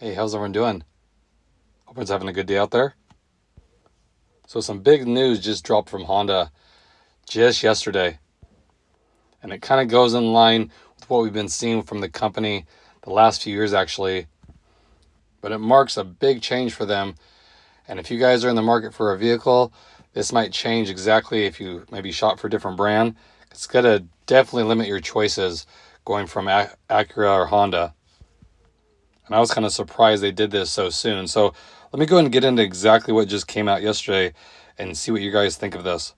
Hey, how's everyone doing? Hope everyone's having a good day out there. So some big news just dropped from Honda just yesterday. And it kind of goes in line with what we've been seeing from the company the last few years actually. But it marks a big change for them. And if you guys are in the market for a vehicle, this might change exactly if you maybe shop for a different brand. It's going to definitely limit your choices going from Acura or Honda. And I was kind of surprised they did this so soon. So let me go ahead and get into exactly what just came out yesterday and see what you guys think of this.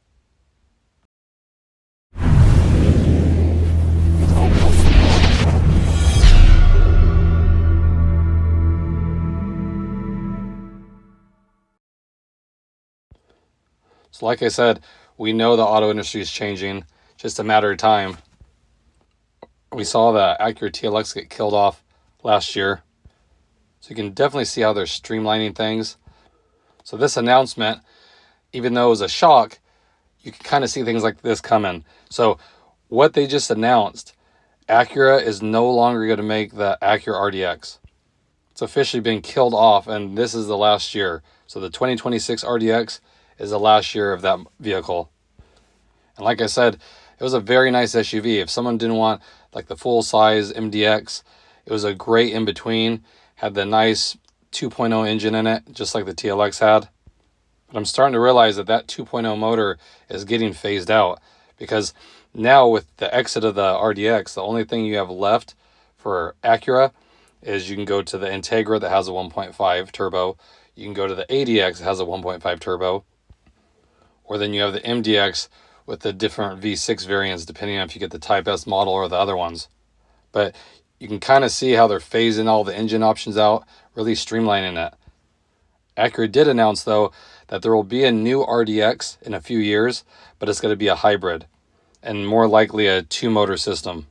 So like I said, we know the auto industry is changing, just a matter of time. We saw the Acura TLX get killed off last year. So you can definitely see how they're streamlining things. So this announcement, even though it was a shock, you can kind of see things like this coming. So what they just announced, Acura is no longer going to make the Acura RDX. It's officially been killed off, and this is the last year. So the 2026 RDX is the last year of that vehicle. And like I said, it was a very nice SUV. If someone didn't want like the full size MDX, it was a great in between. Had the nice 2.0 engine in it, just like the TLX had. But I'm starting to realize that 2.0 motor is getting phased out, because now with the exit of the RDX, the only thing you have left for Acura is you can go to the Integra that has a 1.5 turbo. You can go to the ADX that has a 1.5 turbo. Or then you have the MDX with the different V6 variants, depending on if you get the Type S model or the other ones. But you can kind of see how they're phasing all the engine options out, really streamlining it. Acura did announce, though, that there will be a new RDX in a few years, but it's going to be a hybrid and more likely a two-motor system.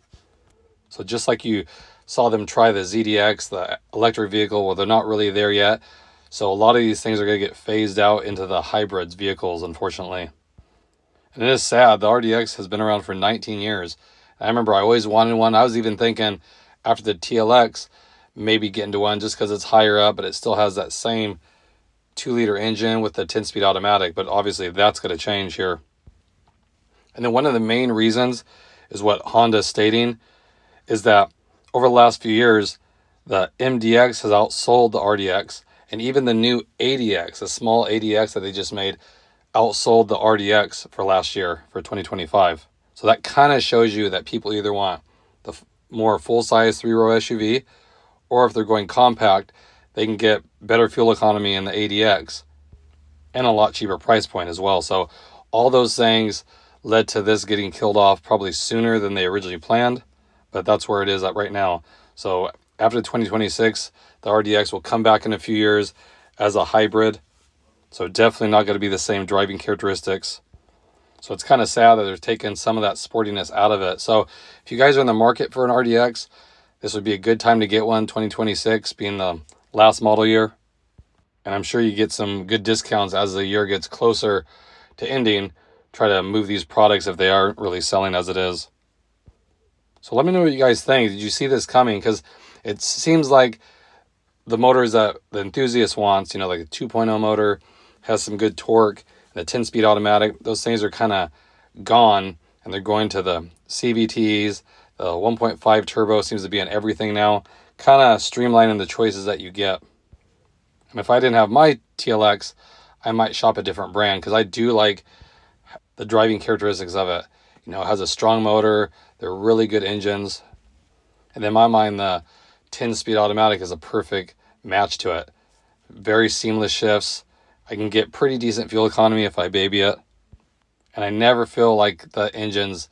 So just like you saw them try the ZDX, the electric vehicle, well, they're not really there yet. So a lot of these things are going to get phased out into the hybrids vehicles, unfortunately. And it is sad. The RDX has been around for 19 years. I remember I always wanted one. I was even thinking after the TLX, maybe get into one just because it's higher up, but it still has that same 2-liter engine with the 10-speed automatic. But obviously that's going to change here. And then one of the main reasons is what Honda's stating is that over the last few years, the MDX has outsold the RDX, and even the new ADX, a small ADX that they just made, outsold the RDX for last year, for 2025. So that kind of shows you that people either want the more full-size 3-row SUV, or if they're going compact, they can get better fuel economy in the ADX and a lot cheaper price point as well. So all those things led to this getting killed off probably sooner than they originally planned, but that's where it is at right now. So after 2026, the RDX will come back in a few years as a hybrid. So definitely not going to be the same driving characteristics. So it's kind of sad that they're taking some of that sportiness out of it. So if you guys are in the market for an RDX, this would be a good time to get one, 2026 being the last model year. And I'm sure you get some good discounts as the year gets closer to ending. Try to move these products if they aren't really selling as it is. So let me know what you guys think. Did you see this coming? Because it seems like the motors that the enthusiast wants, like a 2.0 motor, has some good torque, and a 10-speed automatic, those things are kind of gone, and they're going to the CVTs. The 1.5 turbo seems to be in everything now, kind of streamlining the choices that you get. And if I didn't have my TLX, I might shop a different brand, because I do like the driving characteristics of it. It has a strong motor, they're really good engines, and in my mind, the 10-speed automatic is a perfect match to it. Very seamless shifts. I can get pretty decent fuel economy if I baby it. And I never feel like the engine's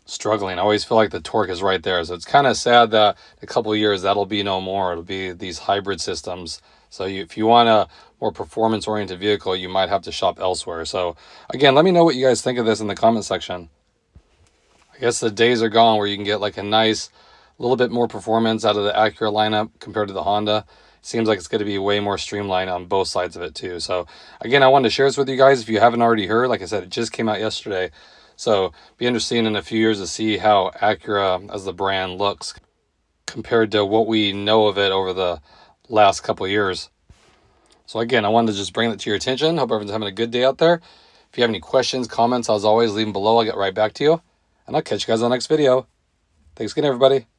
struggling. I always feel like the torque is right there. So it's kind of sad that in a couple of years that'll be no more. It'll be these hybrid systems. So if you want a more performance-oriented vehicle, you might have to shop elsewhere. So again, let me know what you guys think of this in the comment section. I guess the days are gone where you can get like a nice little bit more performance out of the Acura lineup compared to the Honda. Seems like it's going to be way more streamlined on both sides of it too. So again, I wanted to share this with you guys. If you haven't already heard, like I said, it just came out yesterday. So be interesting in a few years to see how Acura as the brand looks compared to what we know of it over the last couple of years. So again, I wanted to just bring that to your attention. Hope everyone's having a good day out there. If you have any questions, comments, as always, leave them below. I'll get right back to you. And I'll catch you guys on the next video. Thanks again, everybody.